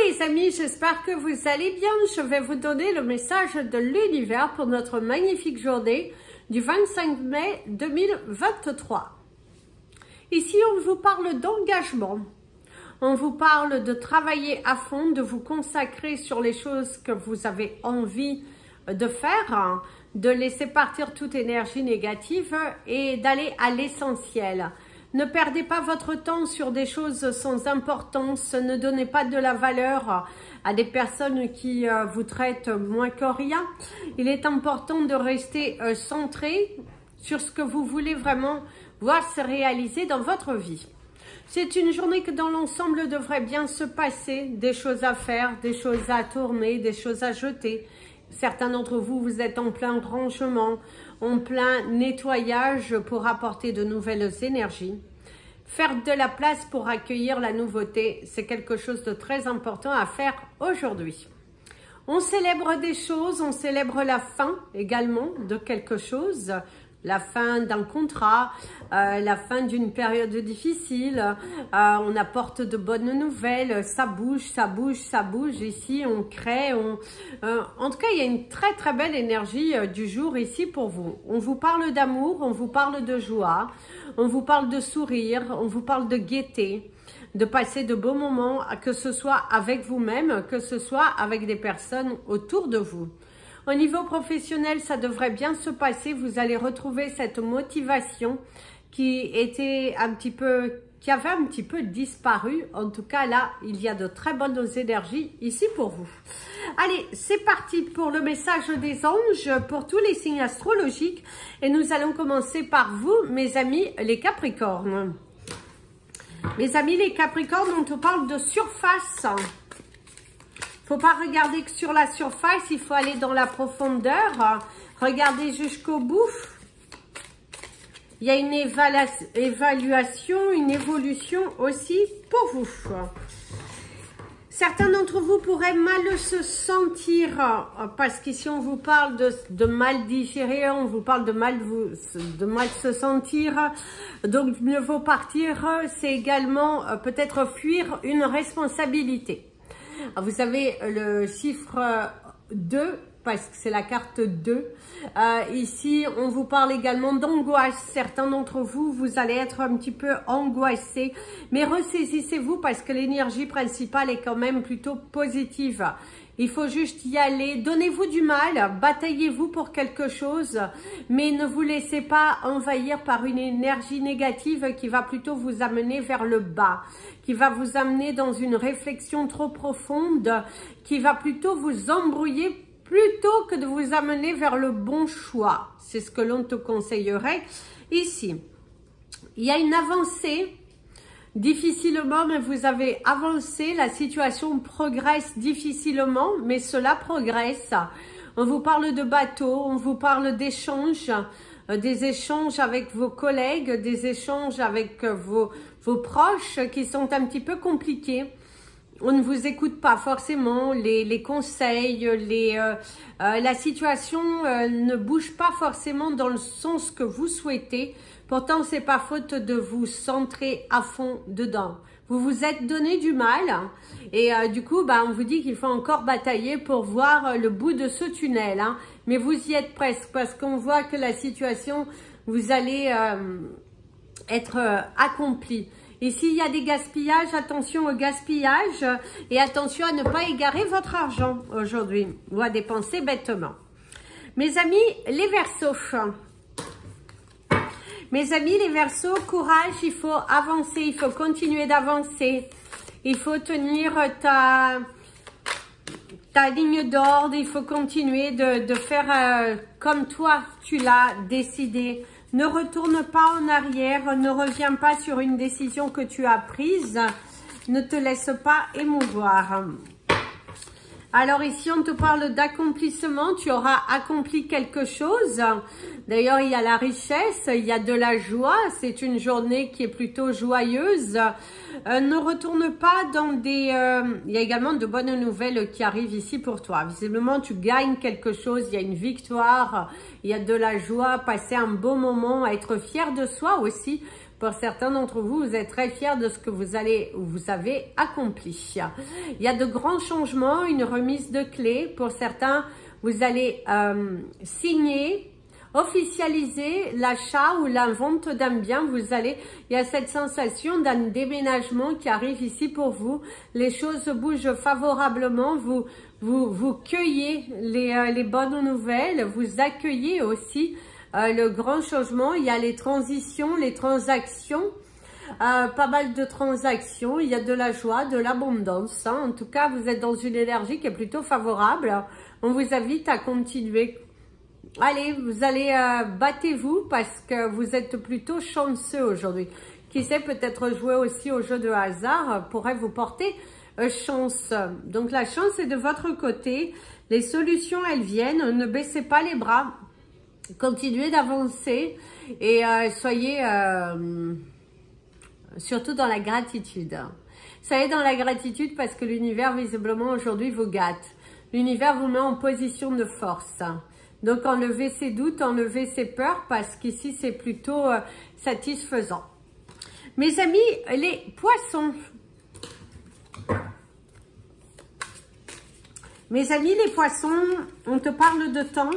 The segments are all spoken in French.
les amis, j'espère que vous allez bien. Je vais vous donner le message de l'univers pour notre magnifique journée du 25 mai 2023. Ici, on vous parle d'engagement. On vous parle de travailler à fond, de vous consacrer sur les choses que vous avez envie de faire, de laisser partir toute énergie négative et d'aller à l'essentiel. Ne perdez pas votre temps sur des choses sans importance, ne donnez pas de la valeur à des personnes qui vous traitent moins que rien. Il est important de rester centré sur ce que vous voulez vraiment voir se réaliser dans votre vie. C'est une journée que dans l'ensemble devrait bien se passer, des choses à faire, des choses à tourner, des choses à jeter. Certains d'entre vous, vous êtes en plein rangement, en plein nettoyage pour apporter de nouvelles énergies. Faire de la place pour accueillir la nouveauté, c'est quelque chose de très important à faire aujourd'hui. On célèbre des choses, on célèbre la fin également de quelque chose, la fin d'un contrat, la fin d'une période difficile, on apporte de bonnes nouvelles, ça bouge, ça bouge, ça bouge, ici on crée, en tout cas il y a une très très belle énergie du jour ici pour vous. On vous parle d'amour, on vous parle de joie, on vous parle de sourire, on vous parle de gaieté, de passer de beaux moments, que ce soit avec vous-même, que ce soit avec des personnes autour de vous. Au niveau professionnel, ça devrait bien se passer. Vous allez retrouver cette motivation qui avait un petit peu disparu. En tout cas, là, il y a de très bonnes énergies ici pour vous. Allez, c'est parti pour le message des anges pour tous les signes astrologiques. Et nous allons commencer par vous, mes amis les Capricornes. Mes amis les Capricornes, on te parle de surface. Il ne faut pas regarder que sur la surface, il faut aller dans la profondeur. Regardez jusqu'au bout. Il y a une évaluation, une évolution aussi pour vous. Certains d'entre vous pourraient mal se sentir, parce qu'ici on vous parle de mal digérer, on vous parle de mal se sentir. Donc mieux vaut partir, c'est également peut-être fuir une responsabilité. Vous avez le chiffre 2 parce que c'est la carte 2. Ici, on vous parle également d'angoisse. Certains d'entre vous, vous allez être un petit peu angoissés. Mais ressaisissez-vous parce que l'énergie principale est quand même plutôt positive. Il faut juste y aller. Donnez-vous du mal, bataillez-vous pour quelque chose, mais ne vous laissez pas envahir par une énergie négative qui va plutôt vous amener vers le bas, qui va vous amener dans une réflexion trop profonde, qui va plutôt vous embrouiller plutôt que de vous amener vers le bon choix. C'est ce que l'on te conseillerait ici. Il y a une avancée. Difficilement, mais vous avez avancé, la situation progresse difficilement, mais cela progresse. On vous parle de bateaux, on vous parle d'échanges, des échanges avec vos collègues, des échanges avec vos proches qui sont un petit peu compliqués. On ne vous écoute pas forcément, les conseils, la situation ne bouge pas forcément dans le sens que vous souhaitez. Pourtant, c'est pas faute de vous centrer à fond dedans. Vous vous êtes donné du mal et du coup, on vous dit qu'il faut encore batailler pour voir le bout de ce tunnel. Mais vous y êtes presque parce qu'on voit que la situation, vous allez être accompli. Ici, il y a des gaspillages. Attention au gaspillage et attention à ne pas égarer votre argent aujourd'hui ou à dépenser bêtement. Mes amis, les Verseaux. Mes amis, les Verseaux, courage, il faut avancer, il faut continuer d'avancer. Il faut tenir ta ligne d'ordre, il faut continuer de faire comme toi, tu l'as décidé. Ne retourne pas en arrière, ne reviens pas sur une décision que tu as prise. Ne te laisse pas émouvoir. Alors ici, on te parle d'accomplissement. Tu auras accompli quelque chose. D'ailleurs, il y a la richesse, il y a de la joie. C'est une journée qui est plutôt joyeuse. Ne retourne pas dans des... il y a également de bonnes nouvelles qui arrivent ici pour toi. Visiblement, tu gagnes quelque chose. Il y a une victoire. Il y a de la joie. Passer un beau moment. Être fier de soi aussi. Pour certains d'entre vous, vous êtes très fiers de ce que vous avez accompli. Il y a de grands changements, une remise de clés. Pour certains, vous allez signer, officialiser l'achat ou la vente d'un bien. Il y a cette sensation d'un déménagement qui arrive ici pour vous. Les choses bougent favorablement. Vous cueillez les bonnes nouvelles. Vous accueillez aussi le grand changement. Il y a les transitions, les transactions. Pas mal de transactions. Il y a de la joie, de l'abondance. En tout cas, vous êtes dans une énergie qui est plutôt favorable. On vous invite à continuer. Allez, vous allez, battez-vous parce que vous êtes plutôt chanceux aujourd'hui. Qui sait, peut-être jouer aussi au jeu de hasard pourrait vous porter chance. Donc la chance est de votre côté. Les solutions, elles viennent. Ne baissez pas les bras. Continuez d'avancer et soyez surtout dans la gratitude. Soyez dans la gratitude parce que l'univers, visiblement, aujourd'hui vous gâte. L'univers vous met en position de force. Donc, enlevez ses doutes, enlevez ses peurs, parce qu'ici, c'est plutôt satisfaisant. Mes amis, les poissons. Mes amis, les poissons, on te parle de temps.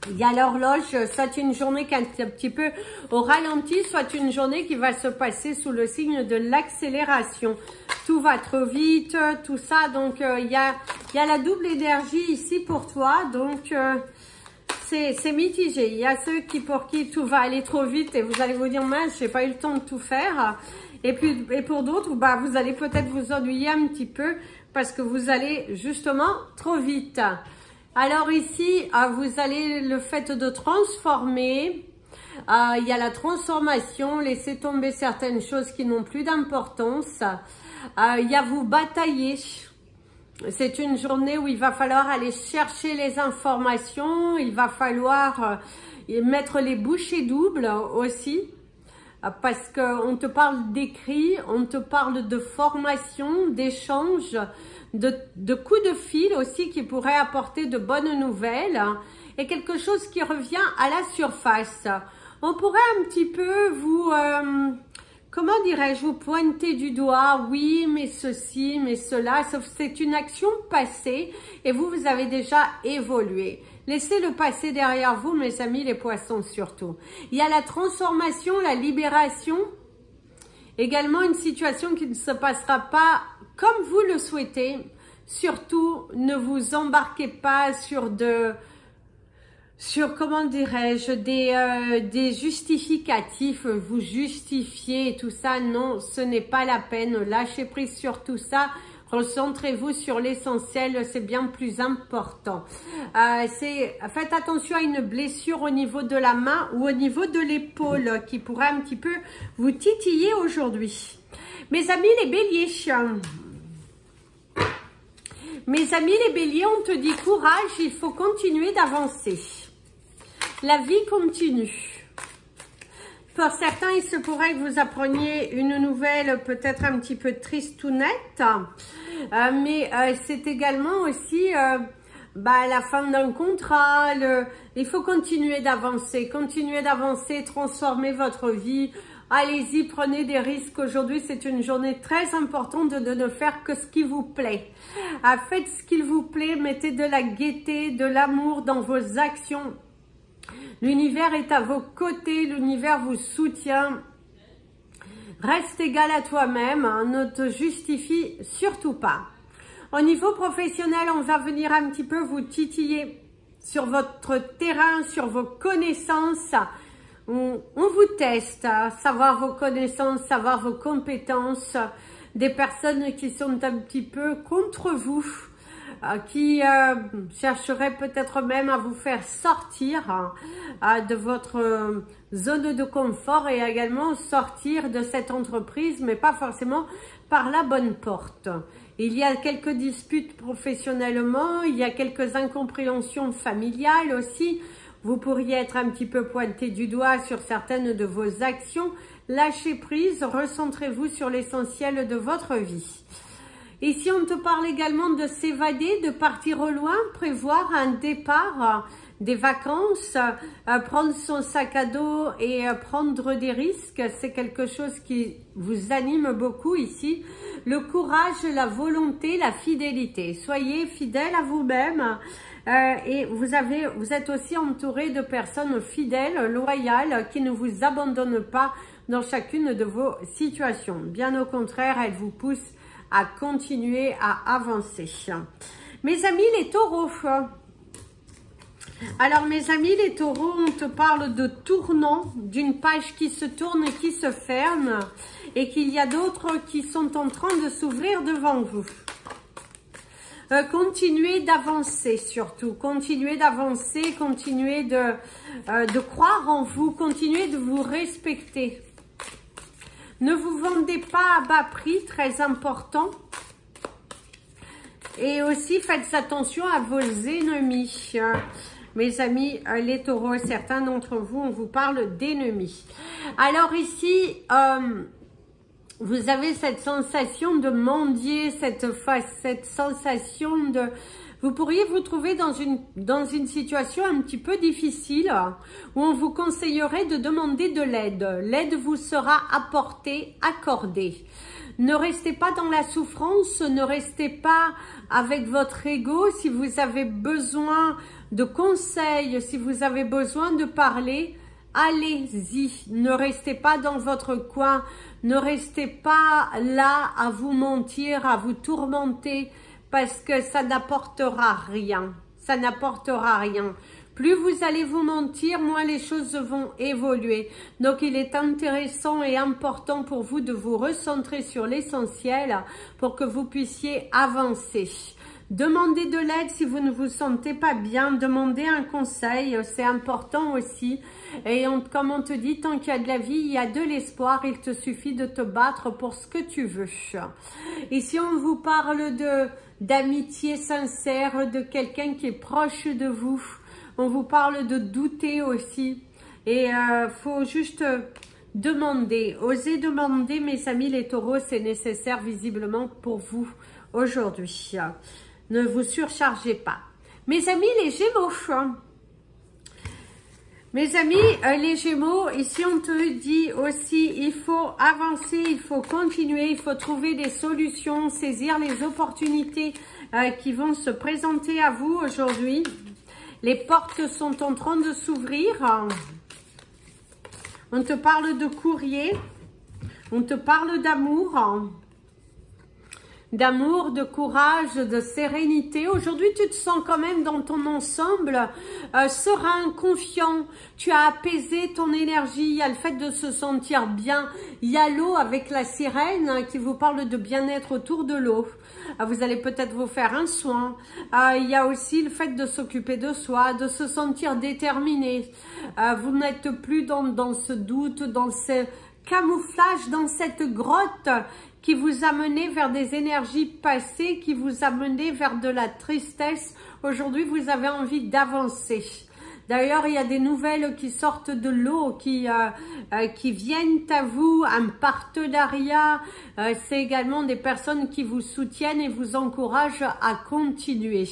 Il y a l'horloge, soit une journée qui est un petit peu au ralenti, soit une journée qui va se passer sous le signe de l'accélération. Tout va trop vite, tout ça. Donc, il y a la double énergie ici pour toi. Donc, c'est mitigé. Il y a ceux pour qui tout va aller trop vite et vous allez vous dire, mince, j'ai pas eu le temps de tout faire. Et pour d'autres, bah, vous allez peut-être vous ennuyer un petit peu parce que vous allez justement trop vite. Alors ici, vous allez le fait de transformer. Il y a la transformation, laisser tomber certaines choses qui n'ont plus d'importance. Il y a vous batailler. C'est une journée où il va falloir aller chercher les informations. Il va falloir mettre les bouchées doubles aussi. Parce qu'on te parle d'écrit, on te parle de formation, d'échange, de coups de fil aussi qui pourraient apporter de bonnes nouvelles. Et quelque chose qui revient à la surface. On pourrait un petit peu vous... comment dirais-je, vous pointer du doigt, oui, mais ceci, mais cela, sauf que c'est une action passée et vous avez déjà évolué. Laissez le passé derrière vous, mes amis, les poissons surtout. Il y a la transformation, la libération, également une situation qui ne se passera pas comme vous le souhaitez. Surtout, ne vous embarquez pas sur comment dirais-je, des justificatifs, vous justifiez tout ça, non, ce n'est pas la peine, lâchez prise sur tout ça, recentrez-vous sur l'essentiel, c'est bien plus important. Faites attention à une blessure au niveau de la main ou au niveau de l'épaule qui pourrait un petit peu vous titiller aujourd'hui. Mes amis les béliers, mes amis les béliers, on te dit courage, il faut continuer d'avancer. La vie continue. Pour certains, il se pourrait que vous appreniez une nouvelle peut-être un petit peu triste ou nette. Mais c'est également aussi la fin d'un contrat. Il faut continuer d'avancer, transformer votre vie. Allez-y, prenez des risques. Aujourd'hui, c'est une journée très importante de ne faire que ce qui vous plaît. Faites ce qu'il vous plaît, mettez de la gaieté, de l'amour dans vos actions. L'univers est à vos côtés, l'univers vous soutient. Reste égal à toi-même, hein, ne te justifie surtout pas. Au niveau professionnel, on va venir un petit peu vous titiller sur votre terrain, sur vos connaissances. On vous teste, savoir vos connaissances, savoir vos compétences. Des personnes qui sont un petit peu contre vous, qui chercheraient peut-être même à vous faire sortir de votre zone de confort et également sortir de cette entreprise, mais pas forcément par la bonne porte. Il y a quelques disputes professionnellement, il y a quelques incompréhensions familiales aussi. Vous pourriez être un petit peu pointé du doigt sur certaines de vos actions. Lâchez prise, recentrez-vous sur l'essentiel de votre vie. Ici, on te parle également de s'évader, de partir au loin, prévoir un départ. des vacances, prendre son sac à dos et prendre des risques, c'est quelque chose qui vous anime beaucoup ici. Le courage, la volonté, la fidélité. Soyez fidèle à vous-même. Et vous êtes aussi entouré de personnes fidèles, loyales, qui ne vous abandonnent pas dans chacune de vos situations. Bien au contraire, elles vous poussent à continuer à avancer. Mes amis les taureaux. Alors mes amis les taureaux, on te parle de tournant, d'une page qui se tourne et qui se ferme, et qu'il y a d'autres qui sont en train de s'ouvrir devant vous. Continuez d'avancer surtout, continuez d'avancer, continuez de croire en vous, continuez de vous respecter. Ne vous vendez pas à bas prix, très important. Et aussi faites attention à vos ennemis. Mes amis, les taureaux, certains d'entre vous, on vous parle d'ennemis. Alors ici, vous avez cette sensation de mendier, cette sensation de... Vous pourriez vous trouver dans une situation un petit peu difficile où on vous conseillerait de demander de l'aide. L'aide vous sera apportée, accordée. Ne restez pas dans la souffrance, ne restez pas avec votre ego. Si vous avez besoin de conseils, si vous avez besoin de parler, allez-y. Ne restez pas dans votre coin, ne restez pas là à vous mentir, à vous tourmenter, parce que ça n'apportera rien. Ça n'apportera rien. Plus vous allez vous mentir, moins les choses vont évoluer. Donc, il est intéressant et important pour vous de vous recentrer sur l'essentiel pour que vous puissiez avancer. Demandez de l'aide si vous ne vous sentez pas bien. Demandez un conseil, c'est important aussi. Et comme on te dit, tant qu'il y a de la vie, il y a de l'espoir. Il te suffit de te battre pour ce que tu veux. Ici, on vous parle d'amitié sincère, de quelqu'un qui est proche de vous. On vous parle de douter aussi. Et faut juste demander. Osez demander, mes amis les taureaux, c'est nécessaire visiblement pour vous aujourd'hui. Ne vous surchargez pas. Mes amis les gémeaux. Mes amis les gémeaux, ici on te dit aussi, il faut avancer, il faut continuer, il faut trouver des solutions, saisir les opportunités qui vont se présenter à vous aujourd'hui. Les portes sont en train de s'ouvrir. On te parle de courrier. On te parle d'amour. D'amour, de courage, de sérénité. Aujourd'hui, tu te sens quand même dans ton ensemble serein, confiant. Tu as apaisé ton énergie. Il y a le fait de se sentir bien. Il y a l'eau avec la sirène qui vous parle de bien-être autour de l'eau. Vous allez peut-être vous faire un soin. Il y a aussi le fait de s'occuper de soi, de se sentir déterminé. Vous n'êtes plus dans ce doute, dans ce camouflage, dans cette grotte qui vous a mené vers des énergies passées, qui vous a mené vers de la tristesse. Aujourd'hui, vous avez envie d'avancer. D'ailleurs, il y a des nouvelles qui sortent de l'eau, qui viennent à vous, un partenariat. C'est également des personnes qui vous soutiennent et vous encouragent à continuer.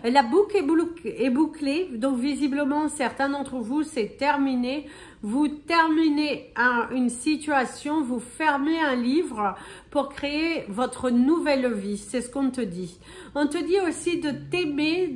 La boucle est bouclée, donc visiblement, certains d'entre vous, c'est terminé. Vous terminez une situation, vous fermez un livre pour créer votre nouvelle vie. C'est ce qu'on te dit. On te dit aussi de t'aimer,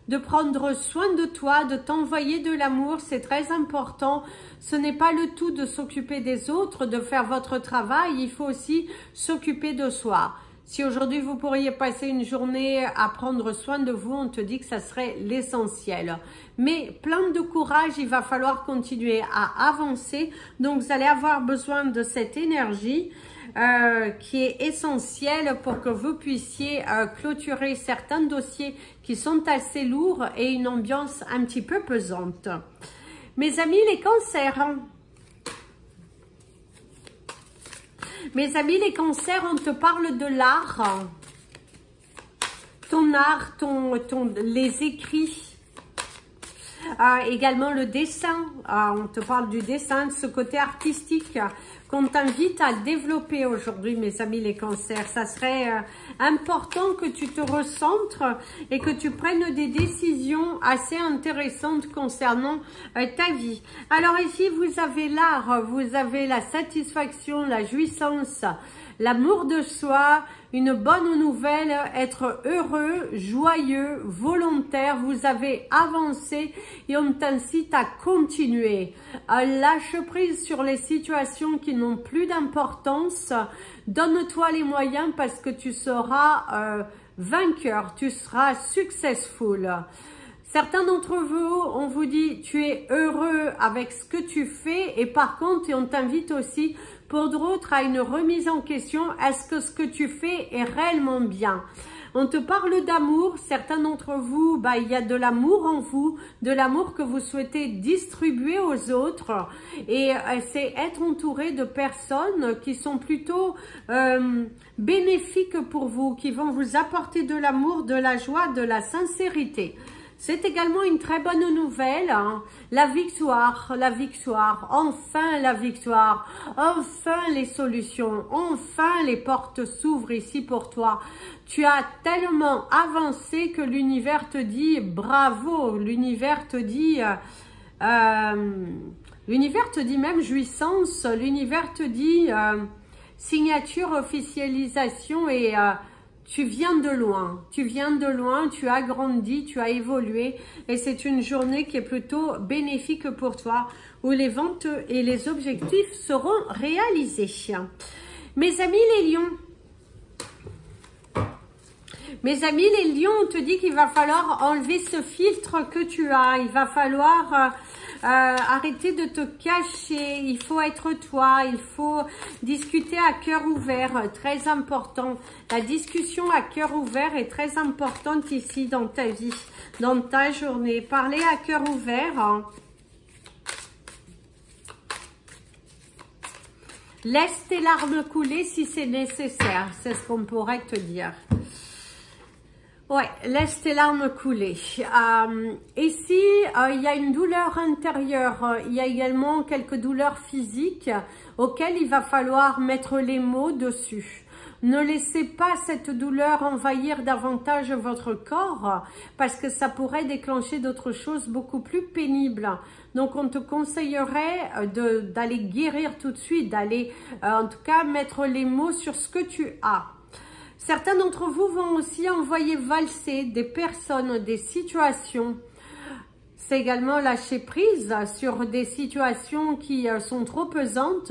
de prendre soin de toi, de t'envoyer de l'amour, c'est très important. Ce n'est pas le tout de s'occuper des autres, de faire votre travail, il faut aussi s'occuper de soi. Si aujourd'hui vous pourriez passer une journée à prendre soin de vous, on te dit que ça serait l'essentiel. Mais plein de courage, il va falloir continuer à avancer. Donc vous allez avoir besoin de cette énergie qui est essentielle pour que vous puissiez clôturer certains dossiers qui sont assez lourds et une ambiance un petit peu pesante. Mes amis les cancers. Mes amis les cancers, on te parle de l'art. Ton art, les écrits. Également le dessin, on te parle du dessin, de ce côté artistique qu'on t'invite à développer aujourd'hui, mes amis les cancers. Ça serait important que tu te recentres et que tu prennes des décisions assez intéressantes concernant ta vie. Alors ici, vous avez l'art, vous avez la satisfaction, la jouissance, l'amour de soi, une bonne nouvelle, être heureux, joyeux, volontaire, vous avez avancé et on t'incite à continuer. Lâche prise sur les situations qui n'ont plus d'importance, donne-toi les moyens parce que tu seras vainqueur, tu seras successful. Certains d'entre vous, on vous dit tu es heureux avec ce que tu fais et par contre, et on t'invite aussi pour d'autres à une remise en question, est-ce que ce que tu fais est réellement bien? On te parle d'amour, certains d'entre vous, il y a de l'amour en vous, de l'amour que vous souhaitez distribuer aux autres et c'est être entouré de personnes qui sont plutôt bénéfiques pour vous, qui vont vous apporter de l'amour, de la joie, de la sincérité. C'est également une très bonne nouvelle, hein. La victoire, enfin la victoire, enfin les solutions, enfin les portes s'ouvrent ici pour toi. Tu as tellement avancé que l'univers te dit bravo, l'univers te dit même jouissance, l'univers te dit signature, officialisation et tu viens de loin, tu as grandi, tu as évolué et c'est une journée qui est plutôt bénéfique pour toi où les ventes et les objectifs seront réalisés. Mes amis les lions, on te dit qu'il va falloir enlever ce filtre que tu as, il va falloir arrêter de te cacher, il faut être toi, il faut discuter à cœur ouvert, très important. La discussion à cœur ouvert est très importante ici dans ta vie, dans ta journée. Parler à cœur ouvert. Laisse tes larmes couler si c'est nécessaire, c'est ce qu'on pourrait te dire. Ouais, laisse tes larmes couler. Ici, il y a une douleur intérieure. Il y a également quelques douleurs physiques auxquelles il va falloir mettre les mots dessus. Ne laissez pas cette douleur envahir davantage votre corps parce que ça pourrait déclencher d'autres choses beaucoup plus pénibles. Donc, on te conseillerait d'aller guérir tout de suite, d'aller en tout cas mettre les mots sur ce que tu as. Certains d'entre vous vont aussi envoyer valser des personnes, des situations. C'est également lâcher prise sur des situations qui sont trop pesantes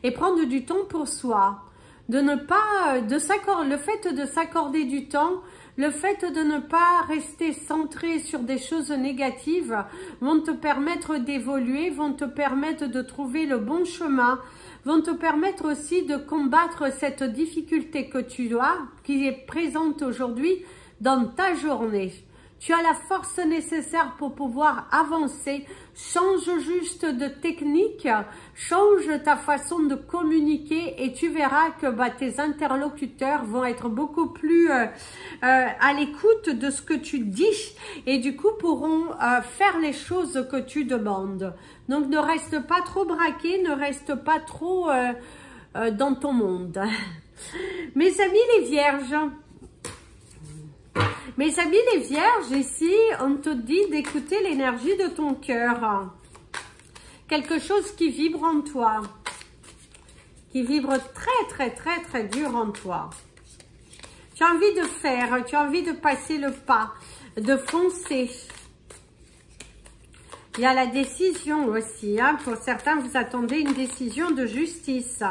et prendre du temps pour soi. Le fait de s'accorder du temps, le fait de ne pas rester centré sur des choses négatives vont te permettre d'évoluer, vont te permettre de trouver le bon chemin, vont te permettre aussi de combattre cette difficulté que tu as, qui est présente aujourd'hui dans ta journée. Tu as la force nécessaire pour pouvoir avancer. Change juste de technique, change ta façon de communiquer et tu verras que tes interlocuteurs vont être beaucoup plus à l'écoute de ce que tu dis et du coup pourront faire les choses que tu demandes. Donc ne reste pas trop braqué, ne reste pas trop dans ton monde. Mes amis les vierges, ici, on te dit d'écouter l'énergie de ton cœur. Quelque chose qui vibre en toi. Qui vibre très dur en toi. Tu as envie de faire, tu as envie de passer le pas, de foncer. Il y a la décision aussi. Hein. Pour certains, vous attendez une décision de justice.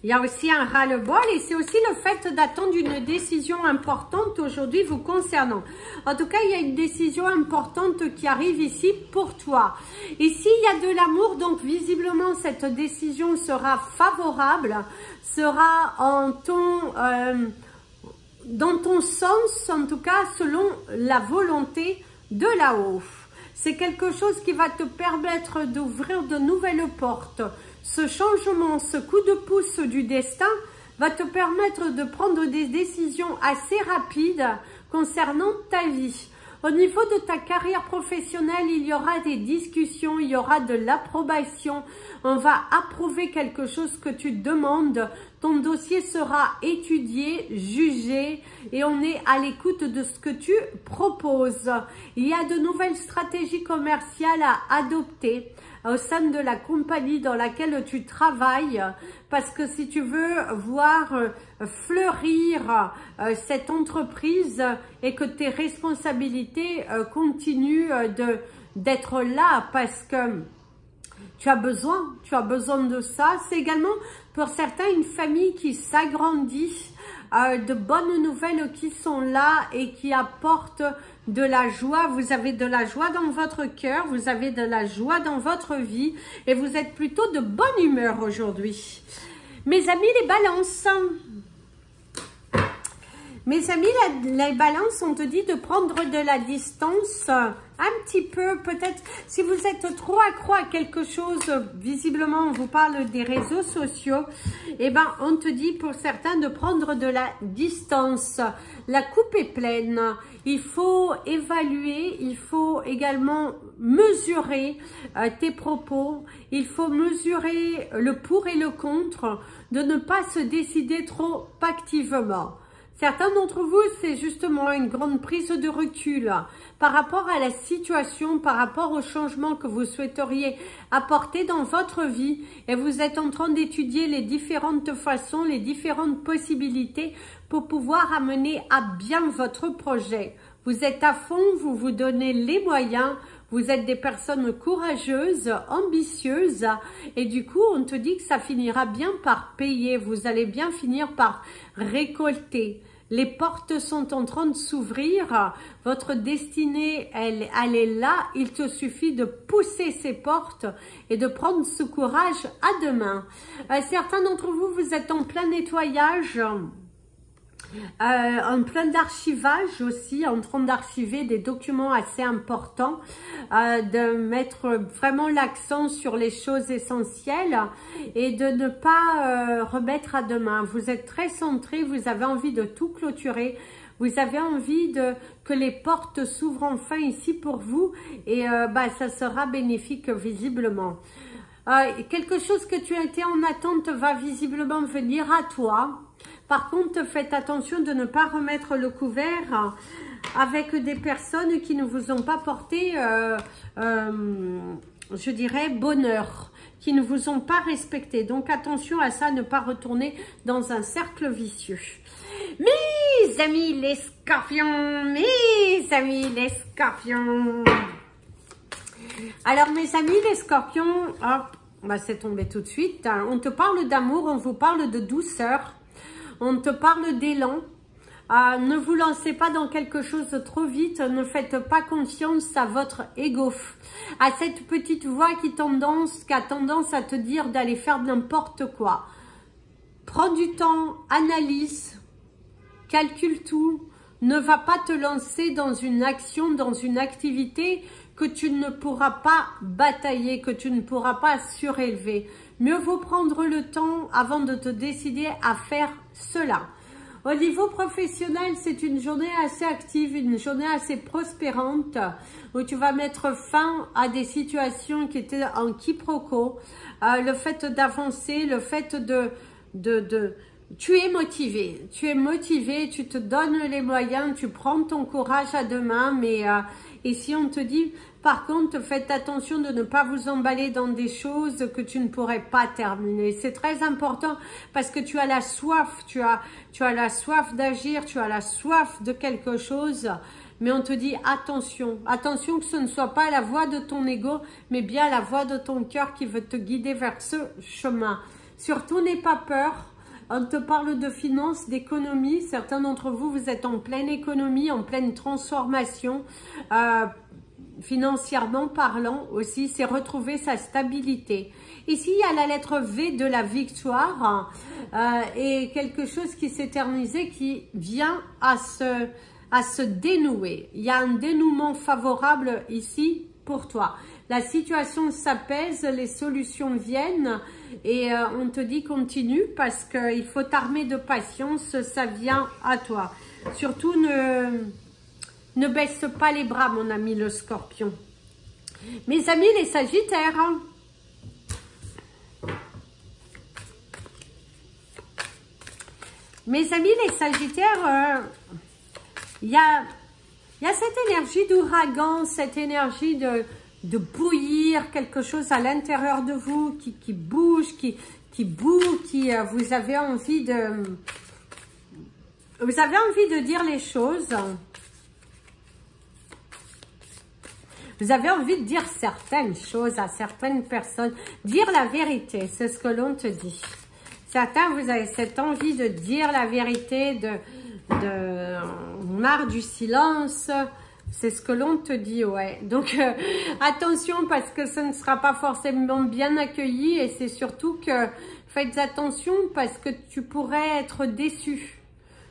Il y a aussi un ras-le-bol et c'est aussi le fait d'attendre une décision importante aujourd'hui vous concernant. En tout cas, il y a une décision importante qui arrive ici pour toi. Ici, il y a de l'amour, donc visiblement, cette décision sera favorable, sera dans ton sens, en tout cas, selon la volonté de là-haut. C'est quelque chose qui va te permettre d'ouvrir de nouvelles portes. Ce changement, ce coup de pouce du destin va te permettre de prendre des décisions assez rapides concernant ta vie. Au niveau de ta carrière professionnelle, il y aura des discussions, il y aura de l'approbation. On va approuver quelque chose que tu demandes. Ton dossier sera étudié, jugé et on est à l'écoute de ce que tu proposes. Il y a de nouvelles stratégies commerciales à adopter au sein de la compagnie dans laquelle tu travailles, parce que si tu veux voir fleurir cette entreprise et que tes responsabilités continuent d'être là, parce que tu as besoin de ça. C'est également pour certains une famille qui s'agrandit, de bonnes nouvelles qui sont là et qui apportent de la joie. Vous avez de la joie dans votre cœur, vous avez de la joie dans votre vie et vous êtes plutôt de bonne humeur aujourd'hui. Mes amis les balances, les balances, on te dit de prendre de la distance un petit peu, peut-être si vous êtes trop accro à quelque chose, visiblement on vous parle des réseaux sociaux, et ben on te dit pour certains de prendre de la distance. La coupe est pleine, il faut évaluer, il faut également mesurer tes propos, il faut mesurer le pour et le contre, de ne pas se décider trop activement. Certains d'entre vous, c'est justement une grande prise de recul par rapport à la situation, par rapport au changement que vous souhaiteriez apporter dans votre vie et vous êtes en train d'étudier les différentes façons, les différentes possibilités pour pouvoir amener à bien votre projet. Vous êtes à fond, vous vous donnez les moyens, vous êtes des personnes courageuses, ambitieuses et du coup, on te dit que ça finira bien par payer, vous allez bien finir par récolter. Les portes sont en train de s'ouvrir, votre destinée, elle est là, il te suffit de pousser ces portes et de prendre ce courage à deux mains. Certains d'entre vous, vous êtes en plein nettoyage, en plein d'archivage aussi, en train d'archiver des documents assez importants, de mettre vraiment l'accent sur les choses essentielles et de ne pas remettre à demain. Vous êtes très centré, vous avez envie de tout clôturer, vous avez envie que les portes s'ouvrent enfin ici pour vous et ça sera bénéfique visiblement. Quelque chose que tu as été en attente va visiblement venir à toi. Par contre, faites attention de ne pas remettre le couvert avec des personnes qui ne vous ont pas porté, je dirais, bonheur, qui ne vous ont pas respecté. Donc, attention à ça, ne pas retourner dans un cercle vicieux. Mes amis les scorpions, mes amis les scorpions. Alors, mes amis les scorpions, hop, c'est tombé tout de suite. On te parle d'amour, on vous parle de douceur. On te parle d'élan, ne vous lancez pas dans quelque chose de trop vite, ne faites pas confiance à votre ego, à cette petite voix qui a tendance à te dire d'aller faire n'importe quoi. Prends du temps, analyse, calcule tout, ne va pas te lancer dans une action, dans une activité que tu ne pourras pas batailler, que tu ne pourras pas surélever. Mieux vaut prendre le temps avant de te décider à faire cela. Au niveau professionnel, c'est une journée assez active, une journée assez prospérante où tu vas mettre fin à des situations qui étaient en quiproquo. Le fait d'avancer, le fait tu es motivé, tu te donnes les moyens, tu prends ton courage à deux mains, mais ici on te dit, par contre, faites attention de ne pas vous emballer dans des choses que tu ne pourrais pas terminer. C'est très important parce que tu as la soif, tu as la soif d'agir, tu as la soif de quelque chose, mais on te dit attention, attention que ce ne soit pas la voix de ton ego, mais bien la voix de ton cœur qui veut te guider vers ce chemin. Surtout, n'aie pas peur. On te parle de finances, d'économie. Certains d'entre vous, vous êtes en pleine économie, en pleine transformation. Financièrement parlant aussi, c'est retrouver sa stabilité. Ici, il y a la lettre V de la victoire et quelque chose qui s'éternisait, qui vient à se dénouer. Il y a un dénouement favorable ici pour toi. La situation s'apaise, les solutions viennent et on te dit continue parce qu'il faut t'armer de patience, ça vient à toi. Surtout Ne baisse pas les bras, mon ami le Scorpion. Mes amis les Sagittaires, hein. Mes amis les Sagittaires, il y a cette énergie d'ouragan, cette énergie de bouillir quelque chose à l'intérieur de vous qui bouge, qui boue, vous avez envie de dire les choses. Vous avez envie de dire certaines choses à certaines personnes. Dire la vérité, c'est ce que l'on te dit. Certains, vous avez cette envie de dire la vérité, de marre du silence. C'est ce que l'on te dit, ouais. Donc, attention parce que ce ne sera pas forcément bien accueilli. Et c'est surtout que faites attention parce que tu pourrais être déçu.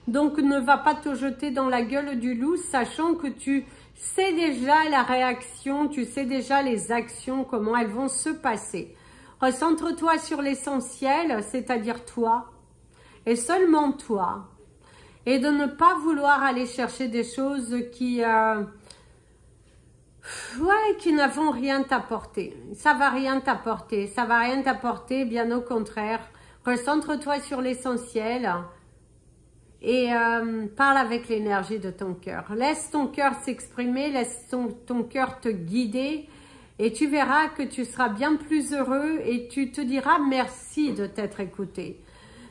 Donc, ne va pas te jeter dans la gueule du loup, sachant que tu sais déjà la réaction, tu sais déjà les actions, comment elles vont se passer. Recentre-toi sur l'essentiel, c'est-à-dire toi, et seulement toi. Et de ne pas vouloir aller chercher des choses qui ne vont rien t'apporter. Ça va rien t'apporter, ça va rien t'apporter, bien au contraire. Recentre-toi sur l'essentiel. Et parle avec l'énergie de ton cœur. Laisse ton cœur s'exprimer, laisse ton cœur te guider et tu verras que tu seras bien plus heureux et tu te diras merci de t'être écouté.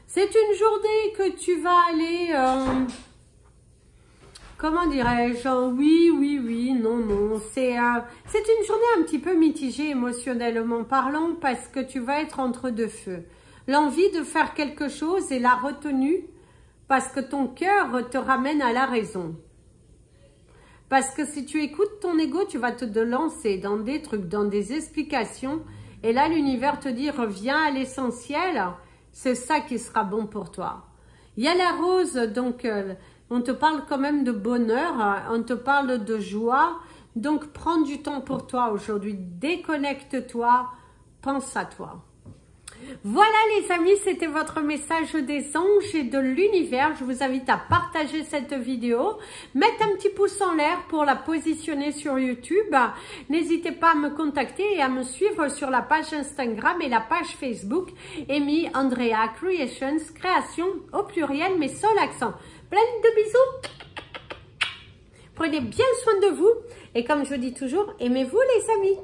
C'est une journée que tu vas aller, comment dirais-je, oui, non. C'est une journée un petit peu mitigée émotionnellement parlant parce que tu vas être entre deux feux. L'envie de faire quelque chose et la retenue, parce que ton cœur te ramène à la raison. Parce que si tu écoutes ton ego, tu vas te lancer dans des trucs, dans des explications. Et là, l'univers te dit, reviens à l'essentiel. C'est ça qui sera bon pour toi. Il y a la rose, donc on te parle quand même de bonheur. On te parle de joie. Donc, prends du temps pour toi aujourd'hui. Déconnecte-toi. Pense à toi. Voilà les amis, c'était votre message des anges et de l'univers. Je vous invite à partager cette vidéo, mettre un petit pouce en l'air pour la positionner sur YouTube. N'hésitez pas à me contacter et à me suivre sur la page Instagram et la page Facebook Amy Andrea Creations, création au pluriel mais sans l'accent. Plein de bisous. Prenez bien soin de vous et comme je dis toujours, aimez-vous les amis.